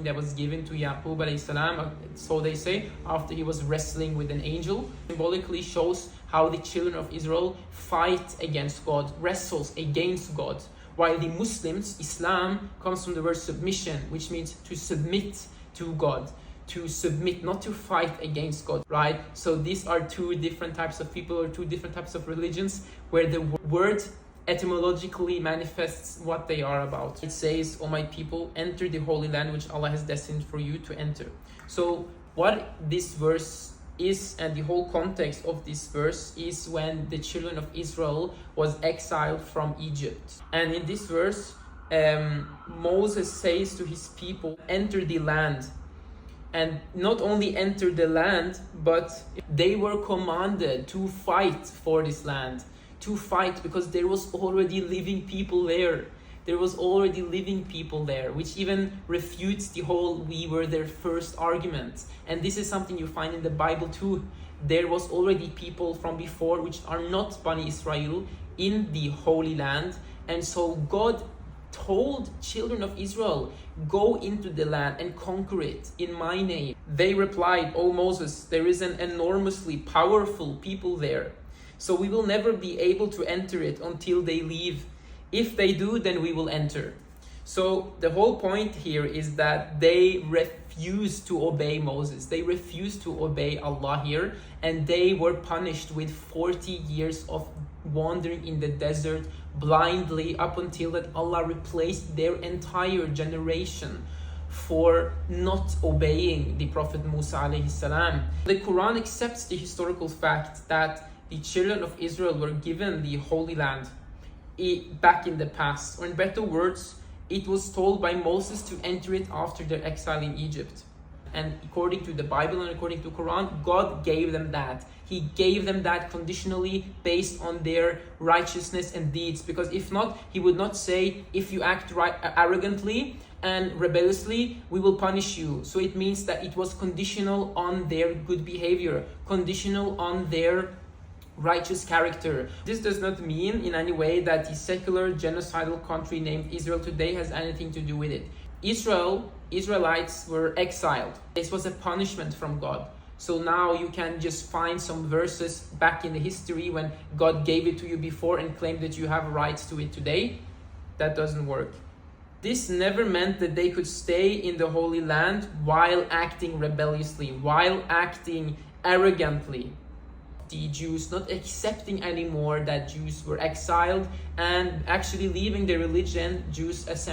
that was given to Yaqub alayhi salam, so they say, after he was wrestling with an angel, symbolically shows how the children of Israel fight against God, wrestles against God. While the Muslims, Islam comes from the word submission, which means to submit to God, to submit, not to fight against God, right? So these are two different types of people, or two different types of religions, where the word etymologically manifests what they are about. It says, "O my people, enter the holy land which Allah has destined for you to enter." So what this verse is, and the whole context of this verse, is when the children of Israel was exiled from Egypt. And in this verse, Moses says to his people, enter the land. And not only enter the land, but they were commanded to fight for this land. To fight, because there was already living people there. There was already living people there, which even refutes the whole "we were their first" argument. And this is something you find in the Bible too. There was already people from before which are not Bani Israel in the Holy Land. And so God told children of Israel, go into the land and conquer it in my name. They replied, "O Moses, there is an enormously powerful people there. So we will never be able to enter it until they leave. If they do, then we will enter." So the whole point here is that they refused to obey Moses. They refused to obey Allah here, and they were punished with 40 years of wandering in the desert blindly, up until that Allah replaced their entire generation for not obeying the Prophet Musa alayhi salam. The Quran accepts the historical fact that the children of Israel were given the Holy Land back in the past. Or in better words, it was told by Moses to enter it after their exile in Egypt. And according to the Bible and according to Quran, God gave them that. He gave them that conditionally based on their righteousness and deeds. Because if not, He would not say, if you act arrogantly and rebelliously, we will punish you. So it means that it was conditional on their good behavior, conditional on their righteous character. This does not mean in any way that the secular genocidal country named Israel today has anything to do with it. Israelites were exiled. This was a punishment from God. So now you can just find some verses back in the history when God gave it to you before and claim that you have rights to it today. That doesn't work. This never meant that they could stay in the Holy Land while acting rebelliously, while acting arrogantly. The Jews not accepting anymore that Jews were exiled and actually leaving their religion, Jews